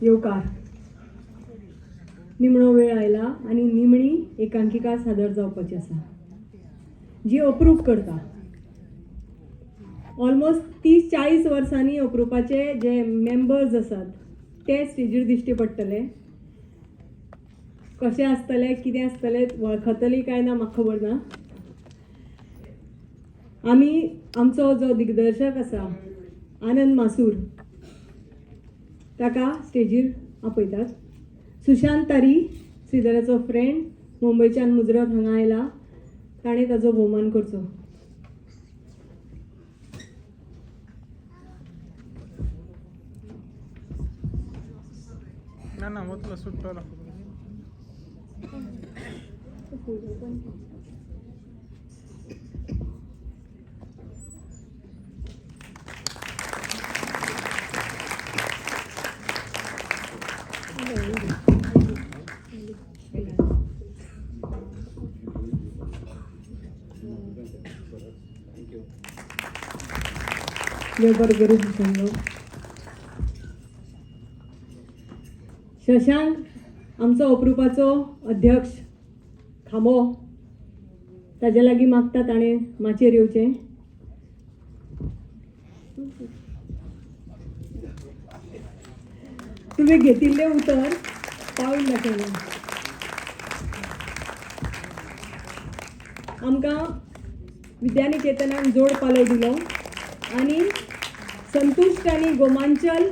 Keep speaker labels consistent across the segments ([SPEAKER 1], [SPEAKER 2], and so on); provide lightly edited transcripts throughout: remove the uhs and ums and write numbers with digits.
[SPEAKER 1] येवकार निमणो वेळ आयला आनी निमणी एकांकिका सादर जावपाची आसा जी अप्रूप करता. ऑलमोस्ट 30-40 वर्सांनी अप्रुपाचे जे मेंबर्स आसात ते स्टेजीर दिश्टी पडटले. कशें आसतले कितें आसतलें वळखतली काय ना म्हाका खबर ना. आमी आमचो जो दिग्दर्शक आसा आनंद मासूर ताका स्टेजीर आपयतात. सुशांत तारी श्रीधराचो फ्रेंड मुंबयच्यान मुजरत हांगा आयला. ताणें ताजो भोवमान करचो.
[SPEAKER 2] ना ना मतलब सुट्टो
[SPEAKER 1] शशांक आमचो अप्रुपाचो अध्यक्ष खामो ताजे लागीं मागता ताणें माचयेर येवचें. तुवें घेतिल्लें उतर पावून दाखयलें. आमकां विद्यानिकेतनान जोड पालव दिलो आनी संतुश्ट आनी गोमांचल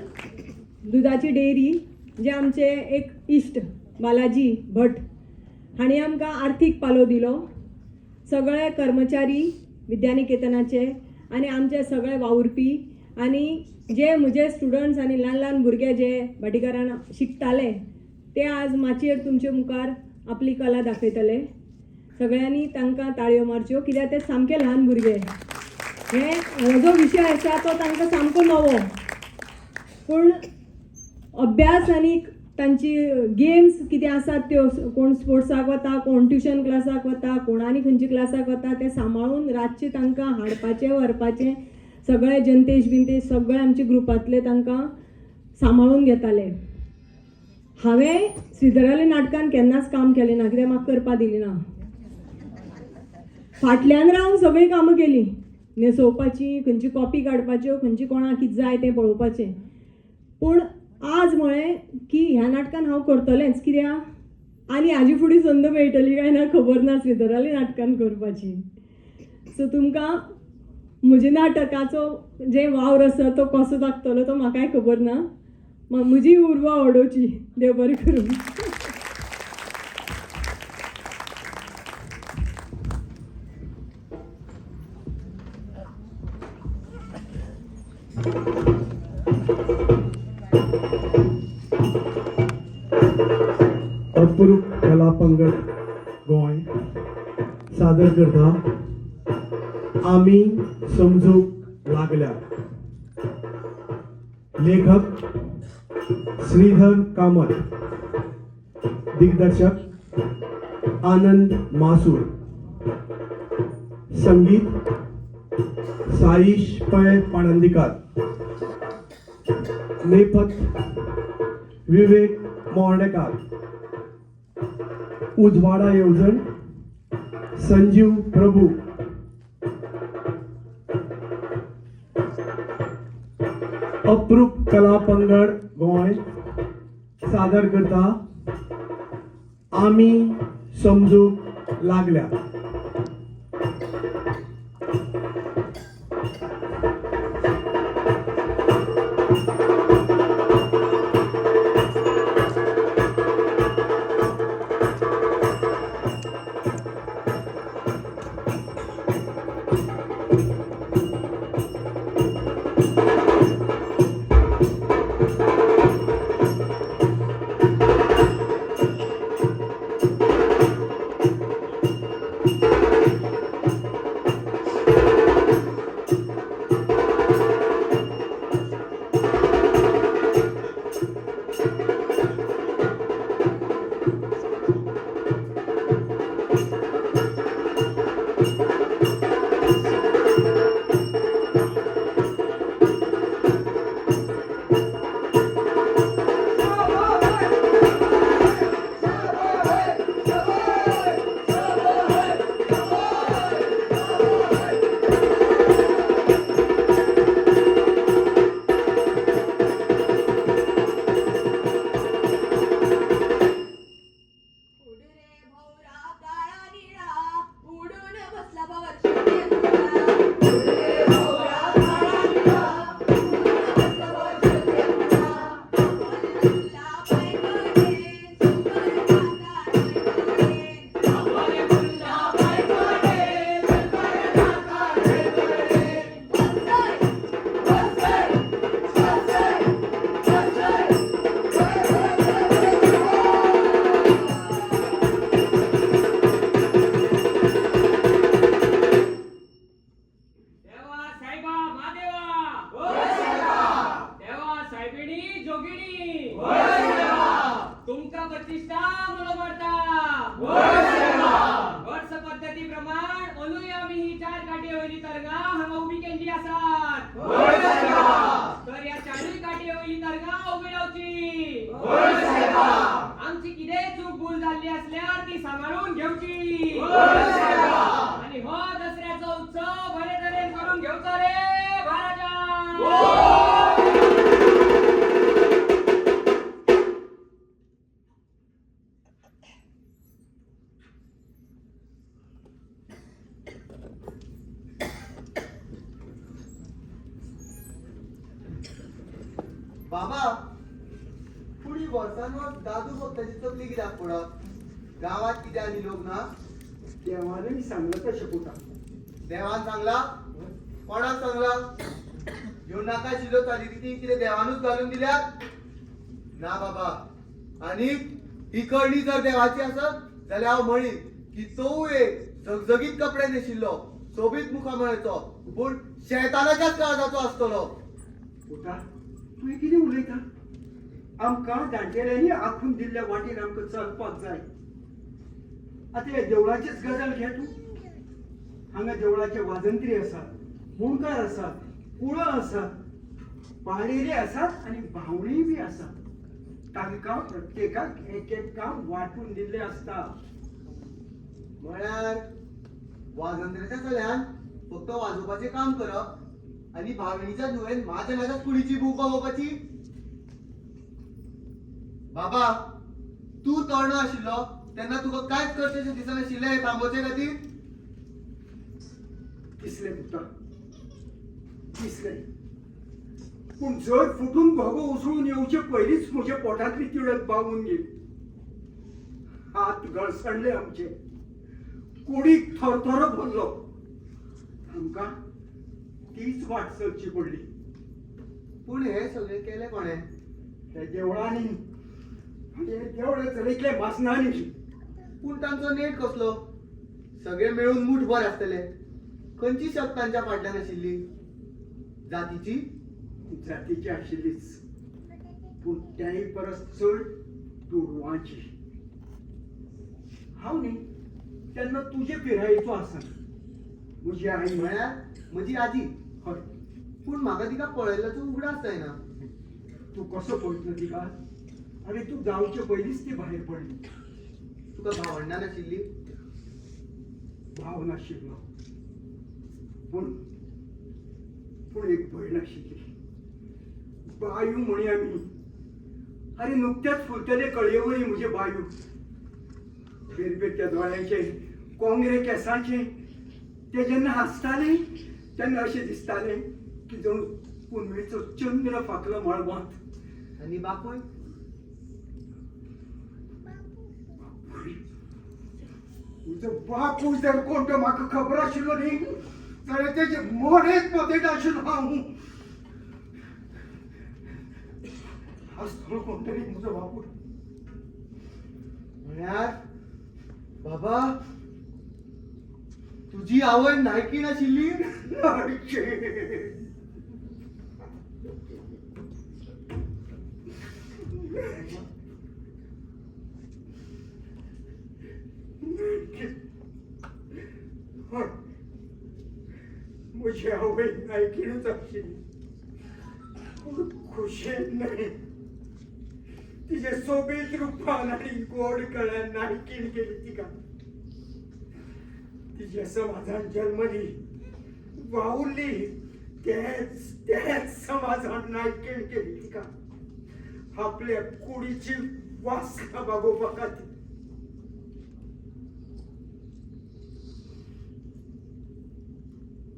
[SPEAKER 1] दुदाची डेअरी जे आमचे एक इश्ट बालाजी भट हांणी आमकां आर्थीक पालो दिलो. सगळे कर्मचारी विद्यानिकेतनाचे आनी आमचे सगळे वावुरपी आनी जे म्हजे स्टुडंट्स आनी ल्हान ल्हान भुरगे जे भाटीकारान शिकताले ते आज माचयेर तुमचे मुखार आपली कला दाखयतले. सगळ्यांनी तांकां ताळयो मारच्यो कित्याक ते सामके ल्हान भुरगे. हो जो विशय आसा तो तांकां सामको नवो पूण अभ्यास आनी तांची गेम्स कितें आसात त्यो कोण स्पोर्ट्साक वता कोण ट्युशन क्लासाक वता कोण आनी खंयची क्लासाक वता ते सांबाळून रातचे तांकां हाडपाचें व्हरपाचें सगळे जंतेश बिंतेश सगळे आमचे ग्रुपांतले तांकां सांबाळून घेताले. हांवें श्रीधराली नाटकान केन्नाच काम केलें ना कित्याक म्हाका करपा दिली ना. फाटल्यान रावन सगळीं कामां केलीं. न्हेसोवपाची खंयची कॉपी काडपाच्यो खंयची कोणाक कितें जाय तें पळोवपाचें. पूण आज म्हळें की ह्या नाटकान हांव करतलेंच कित्याक आनी हाजी फुडें संद मेळटली काय ना खबर ना श्रीधराली नाटकान करपाची. सो तुमकां म्हज्या नाटकाचो जे वावर आसा तो कसो दाखतलो तो म्हाकाय खबर ना. म्हजी उर्बा आवडोवची. देव बरें करूं.
[SPEAKER 3] अप्रूप कला पंगड गोंय सादर करता आमी समजूंक लागल्या. लेखक श्रीधर कामत, दिग्दर्शक आनंद मासूर, संगीत साईश पै पाणंदीकर, नेपथ्य विवेक मोर्णेकार, उजवाडा येवजण संजीव प्रभू, अप्रूप कला पंगड गोंय सादर करता आमी समजूंक लागल्या.
[SPEAKER 2] प्रतिष्ठा मनोवर्ता वर्ष पद्धती प्रमाण ओलूय आम्ही ही 4 काटे वयली तरंगा हांगा उभी केल्ली आसात तर या 4 काटे वयली तरंगा उभी रावची आमची कितें चूक भूल जाल्ली असल्यार ती सांबाळून घेवची आणि हो दसऱ्याचो उत्सव बरे तरेन करून घेवचो रे महाराजा
[SPEAKER 4] बाबा पुढील वर्षांवर दादू भक्ताची तकली कित्याक पडत गावात कितें आनी लोक ना
[SPEAKER 3] देवानंही सांगलं तशें पुता
[SPEAKER 4] देवान सांगला कोणाक सांगला ह्यो नाका शिल्लो चाली कितें देवानूच घालून दिल्यात ना बाबा आणि ही कळणी जर देवाची आसत जाल्यार हांव म्हणीन की तो एक झगझगीत कपडे न्हेशिल्लो सोबीत मुखामळेचो पूण शैतानाच्याच काळजाचो आसतलो
[SPEAKER 5] पुता तूं कितें उलयता आमकां जाणटेल्यांनी आखून दिल्ल्या वाटेन आमकां चलपाक जाय आतां हे देवळाचीच गजाल घे तूं हांगा देवळाचे वाजंत्री आसात मुणकार आसात कुळो आसात पाळेरे आसात आनी भावणीय बी आसात तांकां प्रत्येकाक एक एक काम वांटून दिल्लें आसता
[SPEAKER 4] म्हळ्यार वाजंत्र्याच्या चल्यान फक्त वाजोवपाचें काम करप आणि भावणीच्या न्हुवेन म्हाज्या कुडीची बूक बगोवपाची बाबा तूं तरणो आशिल्लो तेन्ना तुका कांयच करचेशें दिसनाशिल्लें हे थांबोवचे खातीर
[SPEAKER 5] दिसलें पुता दिसलें पूण जर फुटून भोगो उसळून येवचे पयलींच म्हज्या पोटांतली तिडक बावून गेली हात गळसणले आमचे कुडीक थरथरो भरलो आमकां तीच वाट चलची पडली
[SPEAKER 4] पूण हे सगळें केलें कोणें
[SPEAKER 5] त्या देवळांनी हे देवळे चलयतले मासनांनी
[SPEAKER 4] पूण तांचो नेट कसलो सगळे मेळून मुठभर आसतले खंयची शक्त तांच्या फाटल्यान आशिल्ली जातीची
[SPEAKER 5] जातीची आशिल्लीच पूण त्याही परस चड दुडवांची हांव न्ही तेन्ना तुजे पिरायेचो आसा म्हजी आई
[SPEAKER 4] म्हळ्यार म्हजी आजी
[SPEAKER 5] हय
[SPEAKER 4] पूण म्हाका तिका पळयल्याचो उगडास जायना
[SPEAKER 5] तूं कसो पळयतलो तिका आनी तूं जावचे पयलींच ती भायर पडली
[SPEAKER 4] तुका भावंडां नाशिल्ली
[SPEAKER 5] भाव नाशिल्लो पूण पूण एक भयण आशिल्ली बायू म्हणी आमी आनी नुकत्याच फुलतले कळयेवरी म्हजे बायू बेरबेत्या दोळ्यांचे कोंगरे केंसांचे ते जेन्ना हांसताले तेन्ना अशें दिसतालें की जणू पुनवेचो चंद्र फाकलो मळबांत
[SPEAKER 4] आनी बापूय
[SPEAKER 5] तुजो बापूय जर कोण तो म्हाका खबर आशिल्लो न्ही जाल्यार तेजे मोडेच पोतेट आशिल्लो हांव आसतलो कोण तरी म्हजो बापूय
[SPEAKER 4] म्हळ्यार बाबा तुजी आवय नायकीन आशिल्ली
[SPEAKER 5] म्हजी आवय नायकीनूच आशिल्ली पूण खुशेन न्हय तिचे सोबीत रुपान आनी गोड कळ्यान नायकीन केली तिका तिच्या समाजान जल्मली वावुरली तेच समाजान नायकीन केली तिका आपल्या कुडीची वासना बागोवपा खातीर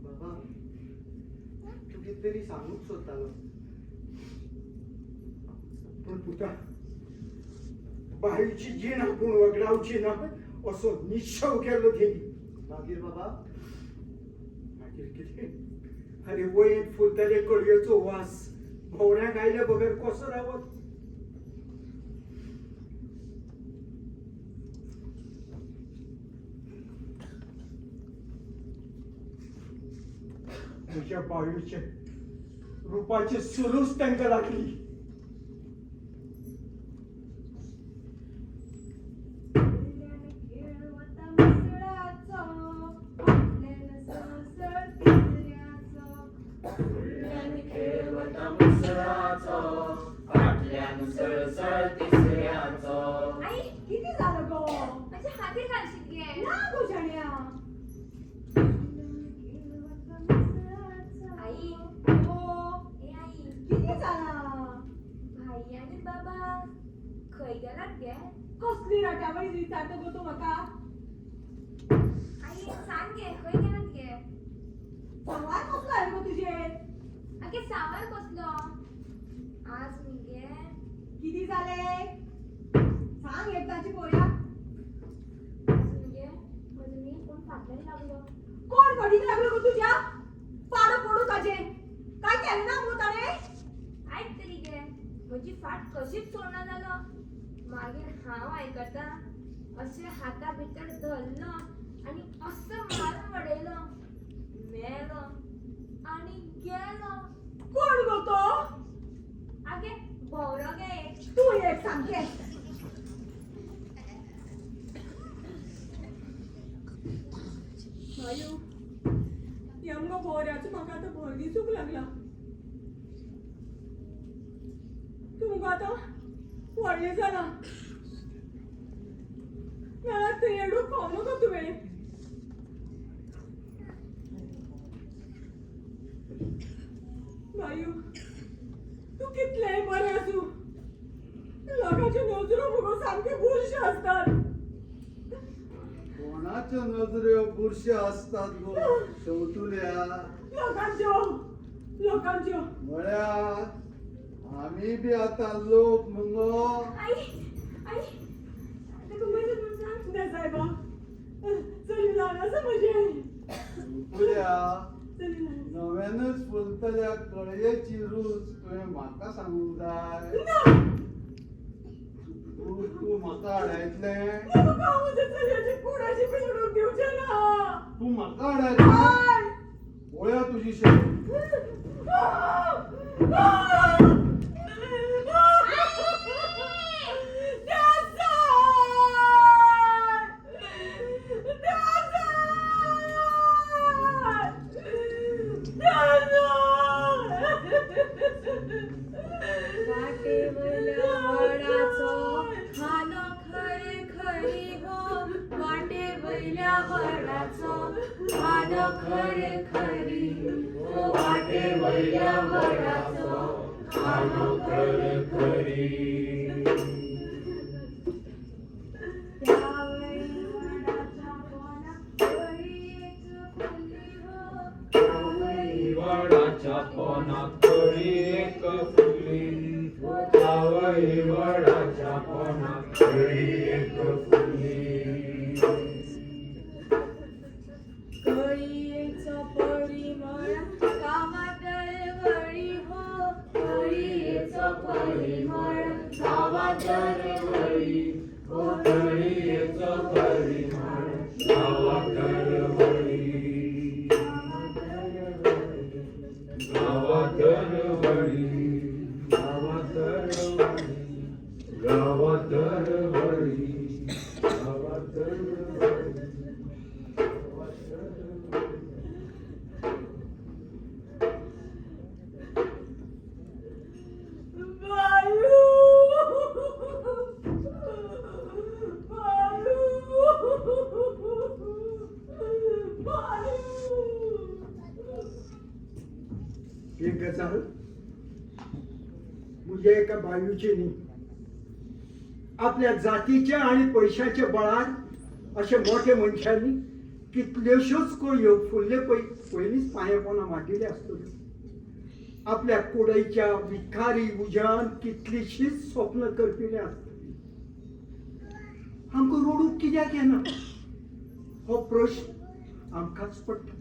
[SPEAKER 4] बाबा तूं कितें तरी सांगूंक सोदतालो
[SPEAKER 5] पूण पुता बायेची जीण आपूण वगडावची ना असो निश्चय केलो तेणी
[SPEAKER 4] मागीर बाबा
[SPEAKER 5] मागीर कितें आरे वयत फुलतले कळयेचो वास भोवऱ्यांक आयल्या बगर कसो रावत म्हज्या बायूचे रुपाची सुरूच तांकां लागली
[SPEAKER 2] मन सळसळ तिसऱ्याचो.
[SPEAKER 1] आई किती झालं गो
[SPEAKER 6] माझे हाती घालशील घे.
[SPEAKER 1] ना गो शाण्या.
[SPEAKER 6] आई
[SPEAKER 1] हो
[SPEAKER 6] ए आई
[SPEAKER 1] किती झाला.
[SPEAKER 6] भाई आणि बाबा खंय गेलात गे?
[SPEAKER 1] कसली रटावळी विचारतो गो तू म्हाका.
[SPEAKER 6] आई सांग गे खंय गेलात गे?
[SPEAKER 1] सांगार कसलो आहे गो तुझे.
[SPEAKER 6] आगे सावर कसलो? आज मी गे
[SPEAKER 1] किती झाले सांग एकदाची पोया.
[SPEAKER 6] आज मी गे म्हणजे कोण फाटल्याने लागलो.
[SPEAKER 1] कोण घडीक लागलो गो तुझ्या. पाड पडू ताजे काय केलं ना भूताने.
[SPEAKER 6] ऐक तरी गे म्हजी फाट कशीच सोडना जालो. मागीर हांव आयकता अशें हाता भितर धरलो आनी असो मारून वडयलो. मेलो आनी गेलो.
[SPEAKER 1] कोण गो तो.
[SPEAKER 6] आगे भोवरो गे एक.
[SPEAKER 1] तू एक सांगते. मायू यमगो भोवऱ्याचो म्हाका आतां भर दिसूंक लागला. तुमकां आतां व्हडलें जालां. मेळात थंय येडूक खावं नका तुवें. मायू तू कितलेंय बरें आसूं लोकांच्यो नजरो मुगो सामक्यो बुरश्यो असतात.
[SPEAKER 4] कोणाच्या नजऱ्यो बुरश्या असतात गो शेवटुल्या.
[SPEAKER 1] लोकांच्यो
[SPEAKER 4] म्हळ्यार आम्ही बी आता लोक मुगो.
[SPEAKER 6] आई आई ताका मदत म्हूण सांग.
[SPEAKER 1] ना सायबा चली ल्हान आसा म्हजें.
[SPEAKER 4] शेवटुल्या
[SPEAKER 1] चली ल्हान.
[SPEAKER 4] नव्यानच फुलतल्या कळयेची रूच तुवें म्हाका सांगूंक जाय.
[SPEAKER 1] ना
[SPEAKER 4] तू म्हाका हाडायतलें.
[SPEAKER 1] तुका हांव म्हज्या चलयाची कुणाची पिळवणूक दिवचें ना.
[SPEAKER 4] तू म्हाका हाडायतलें.
[SPEAKER 1] हाय.
[SPEAKER 4] पळया तुजी शेवट.
[SPEAKER 6] वाटेवरल्या वडाचो खानो खरे खरी हो. वाटेवरल्या वडाचो खानो खरे खरी हो. वाटेवरल्या वडाचो खानो खरे खरी. त्यावेळी वडाच्या पोनावळी एक फुली हो. त्यावेळी
[SPEAKER 2] वडाच्या पोनात कळी एक फुली. जावई वडाच्या पोनात कळी एक फुली.
[SPEAKER 6] कळीयेचो परिमळ गावातळ वळी हो. कळीयेचो परिमळ गावातळ वळी हो.
[SPEAKER 2] कळीयेचो परिमळ गावातळ वळी. गावातळ वळी. गावातळ वळी. गावातळ वळी. गावातळ वळी.
[SPEAKER 5] एक गजाल म्हणजे एका बायूची न्ही. आपल्या जातीच्या आणि पैशाच्या बळार अशा मोठ्या मनशांनी कितल्योश्योच कळयो फुडले पयलींच पांया पोना माटिल्ले आसतल्यो. आपल्या कुडयच्या विखारी उज्यान कितलीशीच स्वप्न करपिले आसतली. आमकां रडूंक कित्याक येना हो प्रश्न आमकांच पडटा.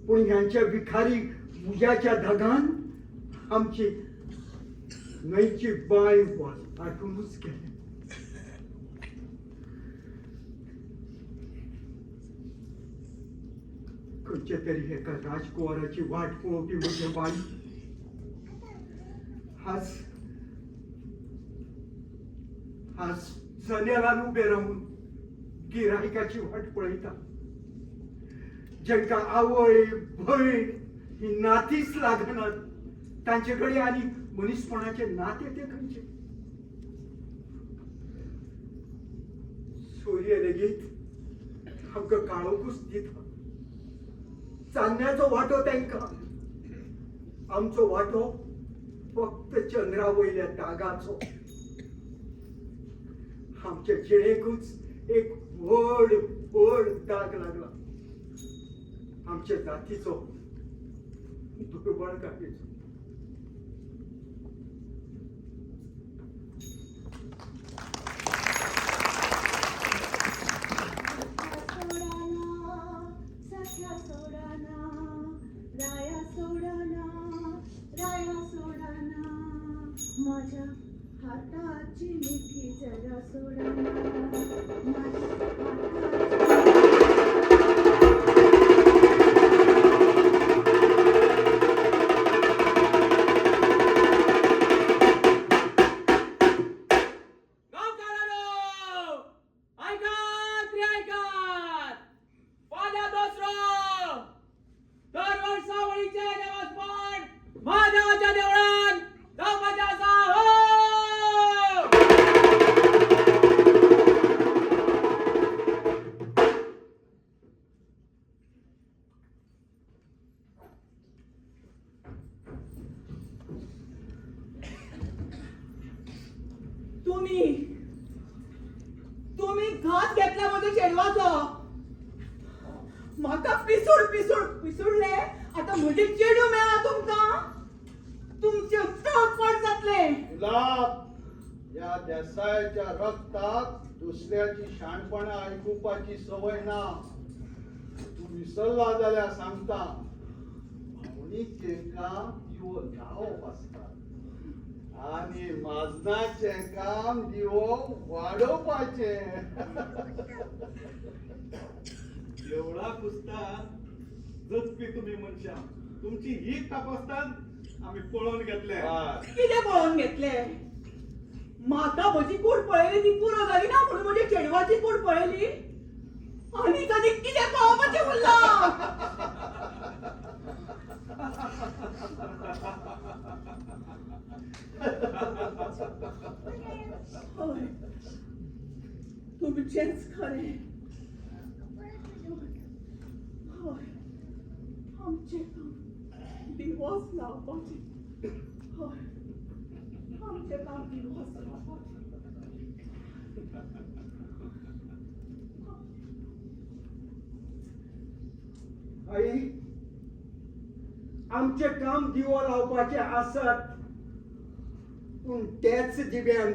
[SPEAKER 5] पूण ह्यांच्या विखारी उज्याच्या धगान आमची न्हंयची बांय आटूनच गेली. खंयच्या तरी एका राजकुंवराची वाट पळोवपी म्हजे बाई आज जनेलान उबे राहून गिरायकाची वाट पळयता. जांकां आवय भयण ही नातीच लागनात तांचे कडेन आनी मनीसपणाचे नाते ते खंयचे. सूर्य लेगीत आमकां काळोखूच दिता. चान्न्याचो वाटो तांकां, आमचो वाटो फक्त चंद्रा वयल्या दागाचो. आमच्या जिणेकूच एक व्हड व्हड दाग लागला, आमच्या जातीचो दुर्बळकायेचो.
[SPEAKER 7] सख्या सोडाना, राया सोडाना, राया सोडाना, माझ्या हाताची मिठी जरा सोडाना, माझ्या
[SPEAKER 2] गावकऱ्यांनो, ऐकात रे ऐकात. पाद्या दोसरो, दर वर्सावळीचे देवस्थान महादेवाच्या देवळात जावपाचें आसा. हो!
[SPEAKER 8] तुम्ही घात घेतला माझ्या चेडवाचो. म्हाका पिसूडले. आता म्हजे चेडू मेळा तुमकां. तुमचे तळपट जातले.
[SPEAKER 4] गुलाब, या देसायाच्या रक्ताक दुसऱ्याची शाणपणां आयकुपाची सवय ना. तू विसरला जाल्यार सांगता, भावनीचें काम दिवो लावप आसता आनी माजनाचें काम दिवो वाडोवपाचें.
[SPEAKER 9] देवळा पुसतात जगपी तुम्ही मनशां. तुमची ही तपासतात आम्ही पळोवन घेतले.
[SPEAKER 8] कितें पळोवन घेतले? म्हाका म्हजी कूड पळयली ती पुरो जाली ना म्हणून म्हज्या चेडवाची कूड पळयली. आनी कधी कितें पळोवपाचें उरलां? हय, तुमचेंच खरें. हय, आमचें काम दिवस लावपाचें. हय, आमचें काम दिवस लावपाचें.
[SPEAKER 5] आई, आमचे काम दिवो लावपाचे आसत, पूण त्याच दिव्यान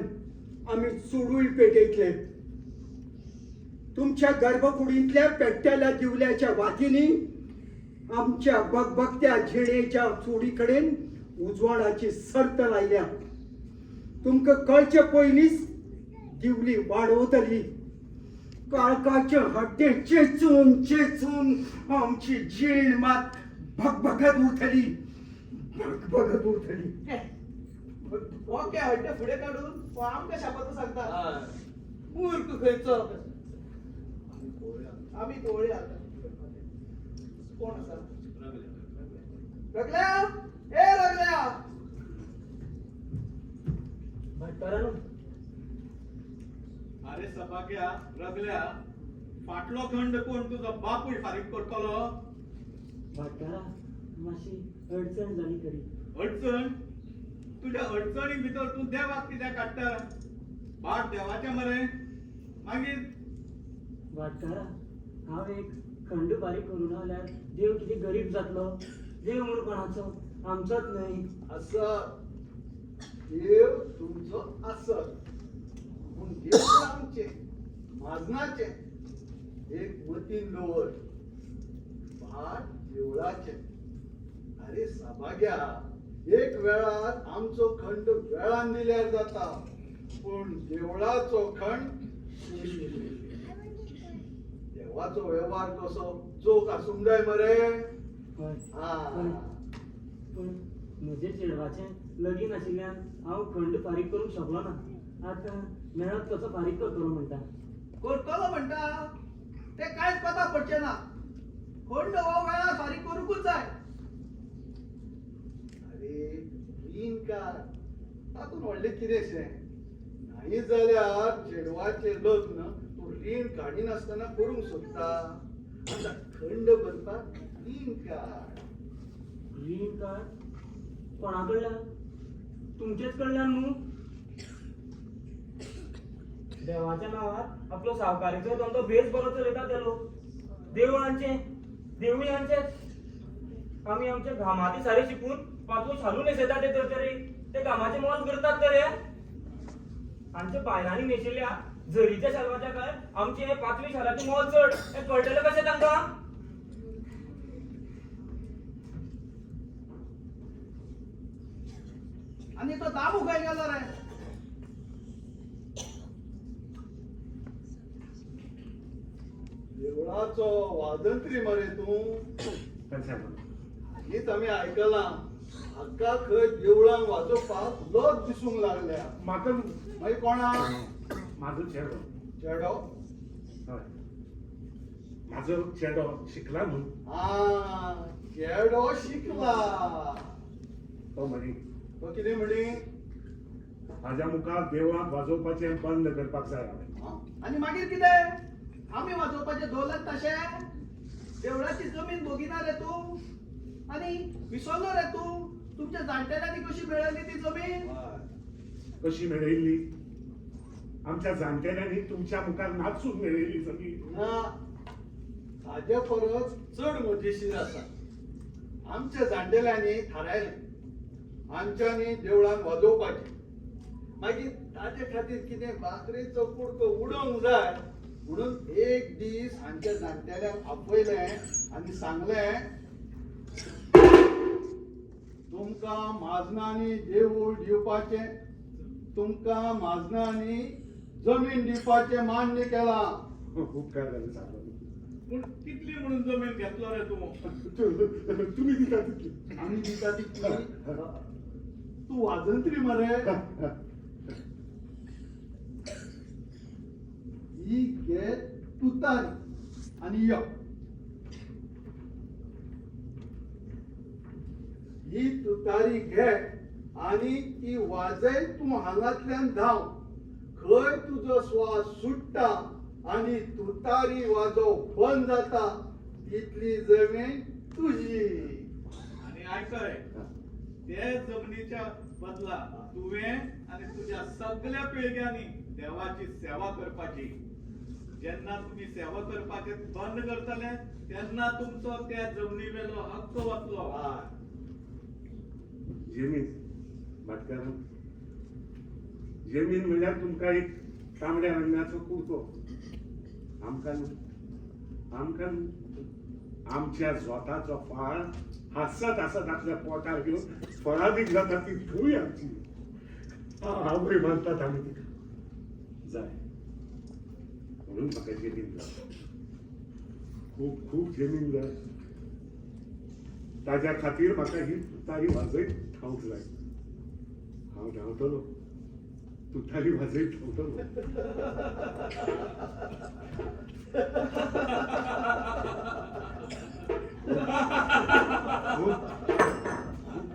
[SPEAKER 5] आमी चुडूय पेटयतले. तुमच्या गर्भकुडींतल्या पेट्टेल्या दिवल्याच्या वातींनी आमच्या बगबगत्या झिणेच्या चुडी कडेन उजवाडाची सर्त लायल्या. तुमकां कळचे पयलींच दिवली वाडवतली. काळकाचे हड्डे चेचून चेचून आमची जीण मात भगभगत उरतली, भगभगत उरतली.
[SPEAKER 9] ओके हड्डे फुडें काढून हो आमकां शापाचो सांगता.
[SPEAKER 2] मूर्ख खंयचो.
[SPEAKER 9] आम्ही पळोवया आता. कोण आसा? रगल्या, ए रगल्या. अरे सभाग्या रगल्या, फाटलो खंड कोण तुजो बापूय फारीक करतलो?
[SPEAKER 10] भाटकारा मातशी अडचण जाली तरी.
[SPEAKER 9] अडचण? तुझ्या अडचणी भितर तू देवाक कित्याक काडटा? बाट देवाचें मरे. मागीर
[SPEAKER 10] भाटकारा हांव एक खंड बारीक करून जाल्यार देव कितें गरीब जातलो? देव म्हूण कोणाचो? आमचोच न्हय.
[SPEAKER 4] आसत, देव तुमचो आसत, पूण देव आमचे माजनाचे. एक मतीन दवर, भाट देवळाचे. अरे सभाग्या, एक वेळार आमचो खंड वेळान दिल्यार जाता, पूण देवळाचो खंड देवाचो व्यवहार कसो चोख आसूंक जाय मरे.
[SPEAKER 10] हय.
[SPEAKER 4] हा.
[SPEAKER 10] पूण म्हजे चेडवाचें लगीन आशिल्ल्यान हांव खंड फारीक करूंक शकलो ना. आतां मेळत कसो फारीक करतलो म्हणटा.
[SPEAKER 9] करतलो म्हणटा ते कांयच कोता पडचें ना. खंड हो वेळार फारीक करूंकूच जाय.
[SPEAKER 4] अरे बीन काय तातूंत व्हडलें कितेंशें? नाही जाल्यार चेडवाचें लग्न तूं रीण काढीनासतना करूंक सोदता आता खंड भरपाक रीण काढ.
[SPEAKER 10] रीण काय कोणाकडल्यान तुमचेच कडल्यान न्हू. देवाच्या नावार आपलो सावकारीचो धंदो बेस बरो चलयता ते लोक. देवळांचे देवळांचेच आमी आमच्या घामाची सारे शिकून 5वो शालू न्हेसयता ते तर तरी ते घामाचे मोल करतात तर रे. आमच्या बायलांनी न्हेशिल्ल्या झरीच्या शालवाच्या काय आमचे 5वी शालाचे मोल चड हे कळटलें कशें तांकां.
[SPEAKER 8] आणि तो दाम उगाय गेलो रे.
[SPEAKER 4] देवळाचो वाजंत्री मरे तूं. हीच आमी आयकलां हाका खंय देवळांत वाजोवपाक लज दिसूंक लागल्या.
[SPEAKER 9] म्हाका
[SPEAKER 4] मागीर कोणाक?
[SPEAKER 9] म्हाजो चेडो
[SPEAKER 4] चेडो.
[SPEAKER 9] हय म्हाजो चेडो शिकला न्हू.
[SPEAKER 4] चेडो शिकला.
[SPEAKER 9] तो म्हणी
[SPEAKER 4] तो कितें म्हणी?
[SPEAKER 9] हाज्या मुखार देवळांत वाजोवपाचें बंद करपाक जाय हांवें.
[SPEAKER 8] आणि मागीर कितें आमी वाजोवपाचे दवरलें तशें. देवळाची जमीन भोगिना रे तूं आणि विसरलो रे तूं. तुमच्या जाणटेल्यांनी कशी मेळयली ती जमीन.
[SPEAKER 9] कशी मेळयल्ली? आमच्या जाणटेल्यांनी तुमच्या मुखार नाचून मेळयल्ली जमीन.
[SPEAKER 4] ना हाजे परस चड मजेशीर आसा. आमच्या जाणटेल्यांनी थारायलें आमच्यांनी देवळांत वाजोवपाचें. मागीर ताचे खातीर कितें बाकरेचो कुडको उडोवंक जाय म्हणून एक दीस हांच्या जाणटेल्यांक आपयलें आनी सांगलें तुमकां माजनांनी देवूळ दिवपाचें, तुमकां माजनांनी जमीन दिवपाचें मान्य केलां.
[SPEAKER 9] उपकार जाले सांगलो. पूण कितली म्हणून जमीन घेतलो रे तूं?
[SPEAKER 5] तुमी दिता तितली.
[SPEAKER 4] आमी दिता ती तूं वाजंत्री मरे. ही घे तुतारी आनी यो. ही तुतारी घे आनी ती वाजय तूं हांगांतल्यान धांव. खंय तुजो स्वास सुट्टा आनी तुतारी वाजोवप बंद जाता तितली जमीन तुजी.
[SPEAKER 9] आणि आयकय ते जमनीच्या बदला तुवें आणि तुझ्या सगळ्या पिळग्यांनी देवाची सेवा करपाची. जेन्ना तुम्ही सेवा करपाचे बंद करतले तेन्ना तुमचो त्या जमनीवेलो हक्क वतलो. जमीन भाटकारा जमीन म्हणल्यार तुमकां एक तांबड्या रंगाचो कुडको. आमकां आमच्या स्वताचो फाळ हासत हासत आपल्या पोटार घेवन फळादीक जाता ती धूय आमची. आवय मानतात आमी तिका. जाय म्हणून म्हाका जमीन जाय. खूब खूब जमीन जाय. ताज्या खातीर म्हाका ही तुतारी वाजयत ठावंक जाय. हांव धांवतलो तुतारी वाजयत धांवतलो.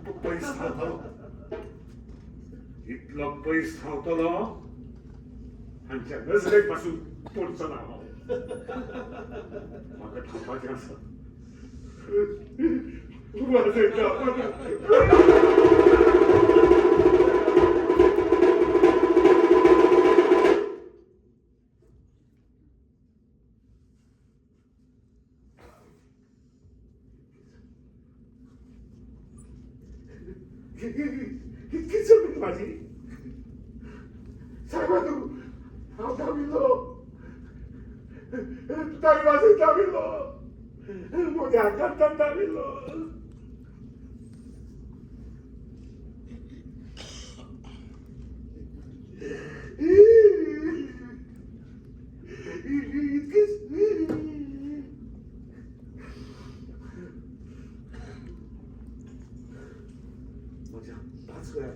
[SPEAKER 9] खूब पयस धांवतलो. इतलो पयस धांवतलो हांच्या नजरे पासून पडचो ना हांव. म्हाका धांवपाचें आसा. कितकी जमीन माझी. सांगा तू हांव धांविल्लो तुतारी वाजयत धांविल्लो. म्हज्या हातांतल्यान धांविल्लो. म्हज्या पाचव्या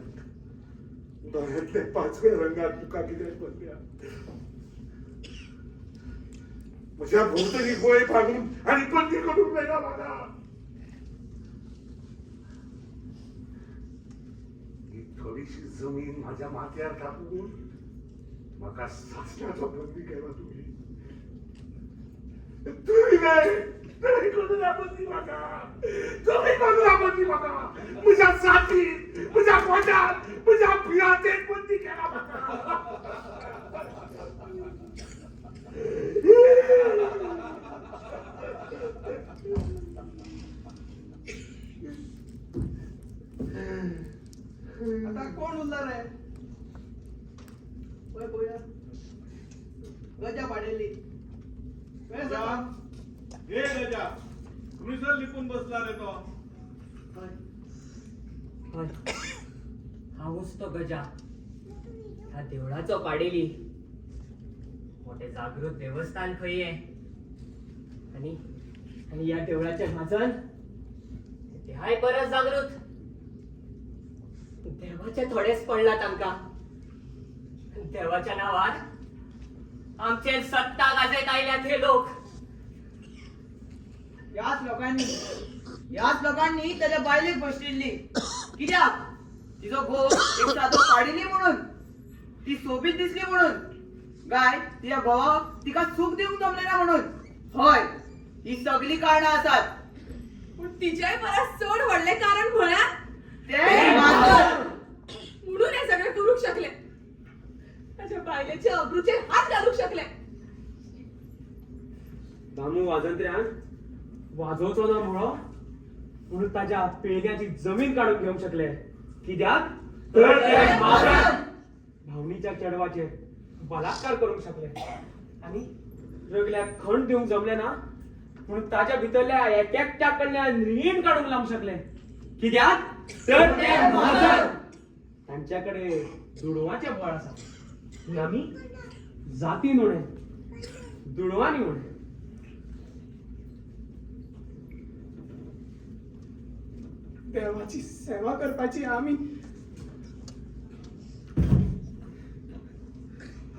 [SPEAKER 9] दोळ्यांतल्या पाचव्या रंगात तुका कितें पडल्या. म्हज्या भोंवतणी गोंय भागून आनी बंदी करूंक मेळना म्हाका. ही थोडीशी जमीन म्हाज्या माथ्यार टाकून म्हाका सासण्याचो बंदी केलो तुमी. तुम्ही नाही तुम्ही कोणी आपत्ती बघा तुम्ही कोणी आपत्ती बघा मुझ्या साथी मुझ्या पोटात मुझ्या पियाचे कोणती केला
[SPEAKER 8] आता कोण उरणार आहे होय बोया गजा पाडेली वेळ झाला.
[SPEAKER 11] हे गजा तुम्ही जर लिपून बसला रे तो
[SPEAKER 2] हाऊस तो गजा ह्या देवळाचो पाडेली मोठे जागृत देवस्थान खंय आहे आणि आणि या देवळाचे माजन ते हाय परत जागृत देवाचे थोडेच पडलात आमका देवाच्या नावात आमचे सत्ता गाजत आयल्यात हे लोक
[SPEAKER 8] याच लोकांनी त्याच्या बायलेक बसलेली कित्याक तिचो घो एक साधो पाडिली म्हणून ती सोबीत दिसली म्हणून गाय तिच्या घोवाक तिका सूख दिवंक जमले ना म्हणून हय ही सगळी कारणां आसात
[SPEAKER 7] पण तिच्याय परस चड व्हडले कारण म्हळ्यार
[SPEAKER 8] ते माजर.
[SPEAKER 7] म्हणून हे सगळे करूक शकले त्याच्या बायलेचे अब्रूचेर हात घालूक शकले
[SPEAKER 10] दामू वाजंत्र्यान वाजवचो ना म्हणून ताच्या पेल्याची जमीन काढून घेवंक शकले कित्याक तर ते भावनीच्या चेडवाचे बलात्कार करूंक शकले आणि रगल्याक खंड दिवंक जमले ना म्हणून ताच्या भितरल्या एक एकट्या कडल्यान रीण काढूंक लावंक शकले कित्याक तर ते माजर तांच्याकडे दुडवाचे बळ आसा आणि आमी जातीन उणे दुडवांनी उणे
[SPEAKER 9] देवाची सेवा करपाची आम्ही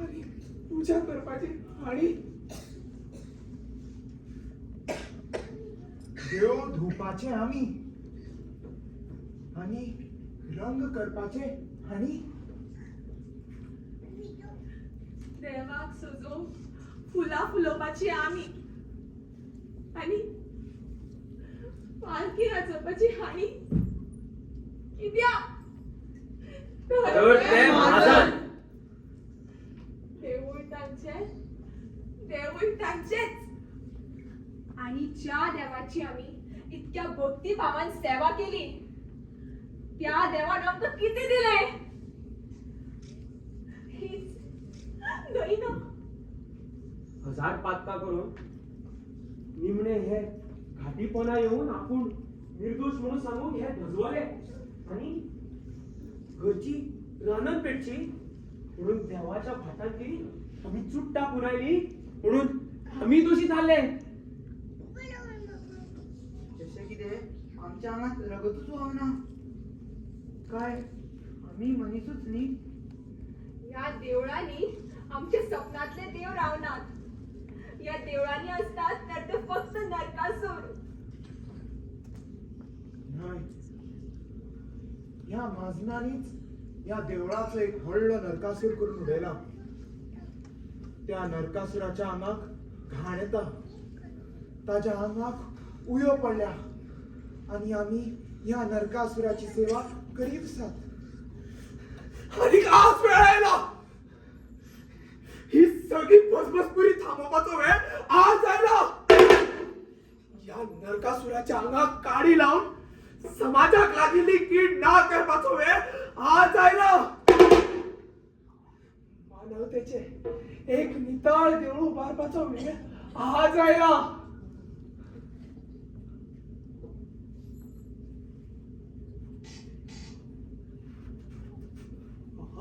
[SPEAKER 9] आणि पूजा करपाची आणि देव धुपाचे आम्ही आणि रंग करपाचे आणि
[SPEAKER 7] देवाक सजोवंक फुलां फुलोवपाची आमी आनी पालखी नाचोवपाची हाणी कित्याक
[SPEAKER 10] तर ते माजर
[SPEAKER 7] देवूळ तांचेच आणि ज्या देवाची आम्ही इतक्या भक्ती भावान सेवा केली त्या देवान आमकां किती दिले हीच न्हय.
[SPEAKER 10] हजार पातका करून निमणे हे घाटीपणा येऊन आपण निर्दोष म्हणून सांगून हे धजवले आणि घरची रानन पेटची म्हणून देवाच्या भाटांतली आम्ही चूट टाकून आयली म्हणून आम्ही दोषी थारले
[SPEAKER 8] जशें कितें आमच्या हांगात रगतूच व्हावना काय आम्ही मनीसूच न्ही.
[SPEAKER 7] या देवळांनी आमचे सपनातले देव रावनात या देवळांनी असतात तर ते फक्त नरकासूर.
[SPEAKER 12] नाही या माजनानीच या देवळाचं एक व्हडलो नरकासूर करून उडयला. त्या नरकासुराच्या अंगाक घाण येता ताच्या अंगाक उयो पडल्या आणि आम्ही या नरकासुराची सेवा करीत आसात.
[SPEAKER 9] आणि आज वेळ आयला ही सगळी भसभसपुरी थांबवपाचो वेळ आज आयला. या नरकासुराच्या अंगाक काडी लावून समाजाक लागिल्ली कीड ना करपाचो वेळ आज आयला. मानवतेचे एक नितळ देऊळ उभारपाचो वेळ आज आयला.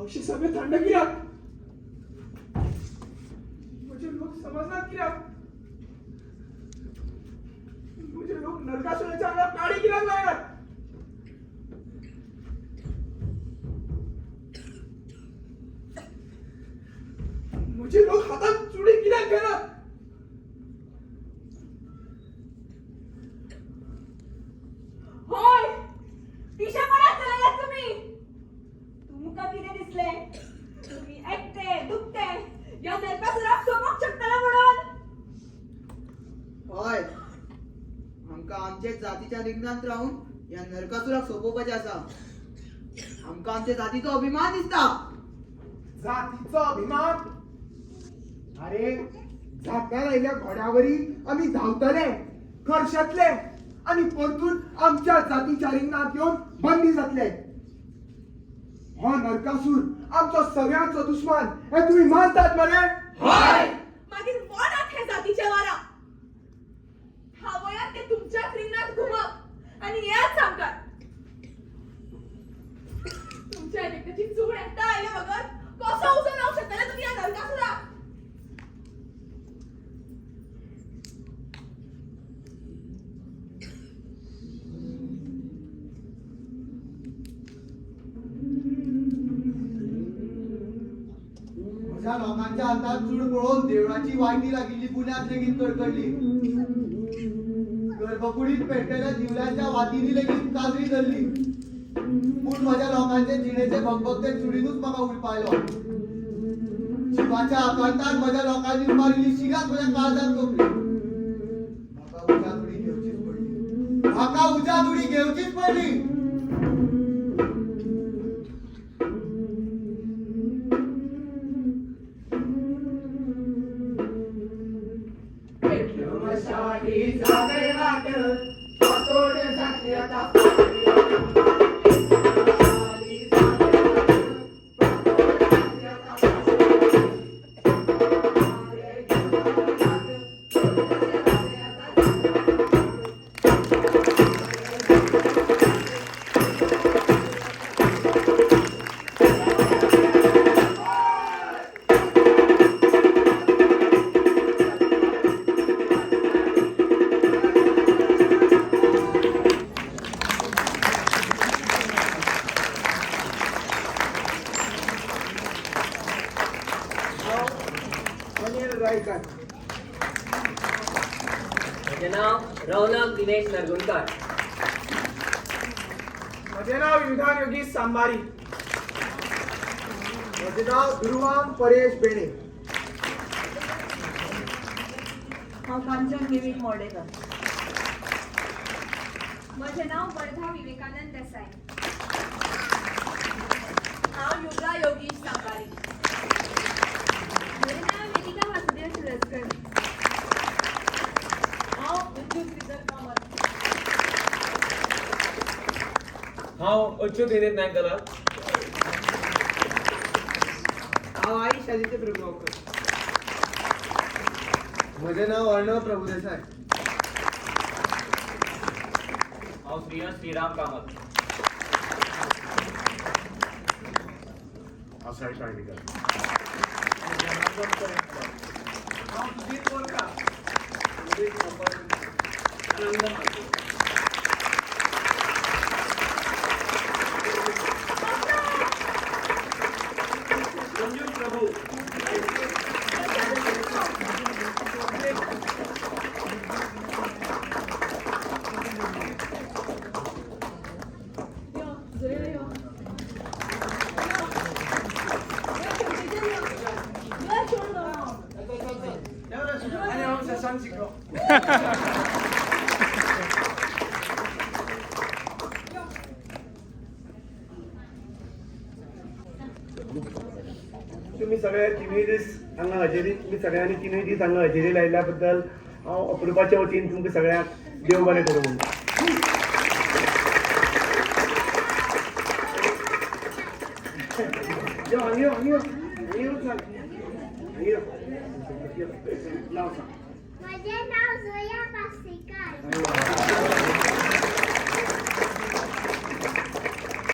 [SPEAKER 9] अशी सगळे थंड कित्याक म्हणजे लोक समजणार कित्याक म्हणजे लोक नरकासुराच्या अंगात काडी कित्याक लायल्यात. म्हणजे लोक हातात चुडी कित्याक घेतात.
[SPEAKER 7] होय दिशा कोणाक चलयलात तुम्ही. तुमका किती दिसले तुम्ही एकटे दुखते या नरकासुराक सोपोवंक शकताला म्हणून.
[SPEAKER 8] जातीच्या रिंगणात राहून या नरकासुराक सोपोवपाचे आसा. आमका आमच्या जातीचो अभिमान दिसता.
[SPEAKER 12] जातीचो अभिमान? अरे झाप्या राहिल्या घोड्यावरी आम्ही धावतले, खर्शतले आणि परतून आमच्या जातीच्या रिंगणात येऊन बंदी जातले. हो नरकासूर आमचो सगळ्यांचो दुश्मन हे तुम्ही मानतात मरे?
[SPEAKER 7] मागीर वडात हे जातीचे वारा. ह्या वयात ते तुमच्याच रिंगणात घुमप आणि याच सांगतात. तुमच्या एकट्याची चूड एकटा आयले बगर कसो उजो लावू शकता तुम्ही या नरकासुरा?
[SPEAKER 4] माझ्या लोकांच्या हातात चूड पळोवन देवळाची वायटी लागिल्ली पुण्यात लेगीत कडकडली. गर्भकुडीत पेटलेल्या दिवल्याच्या वातीनी लेगीत काजरी धरली. पूण माझ्या लोकांचे जिणेचे भगभगते चुडीनूच म्हाका उलपायलो. शिवाच्या आकांतान माझ्या लोकांनी मारिल्ली शिगात माझ्या काळजात कोपली. म्हाका उजादुडी घेवचीच पडली.
[SPEAKER 2] माझे नाव रौनक दिनेश नरगुणकर.
[SPEAKER 12] माझे नाव विधान योगीश सांबारी. माझे नाव दुर्वांग परेश बेणे.
[SPEAKER 7] हांव कांचन विवेक मोर्डेकर. म्हजें नाव वर्धा विवेकानंद देसाई. हांव युगा योगीश सांबारी. म्हजें नाव निकिता वासुदेव सुरजकर. हांव उच्चू श्रीधर कामत.
[SPEAKER 10] हांव अच्युत दिनेश नायकला.
[SPEAKER 8] हांव आई शाजीचे प्रभुगांवकर.
[SPEAKER 4] माझे नाव अर्णव प्रभुदेसाय.
[SPEAKER 10] हांव श्रीयश श्रीराम कामत.
[SPEAKER 9] असाय काळीकर.
[SPEAKER 5] हांव सुधीर बोरकार.
[SPEAKER 10] आनंद मानतो.
[SPEAKER 11] संजू प्रभू.
[SPEAKER 5] आणि हांव शशांक शिकलो.
[SPEAKER 11] तुम्ही सगळे तिनूय दीस हांगा हजेरी तुम्ही सगळ्यांनी तिनूय दीस हांगा हजेरी लायल्या बद्दल हांव अप्रुपाच्या वतीन तुमकां सगळ्यांक देव बरें करूं म्हणटा. यो हांगा यो हांगा यो हांगा यो सांग हांगा यो नांव सांग.
[SPEAKER 6] माझे नाव जोया पासेकार.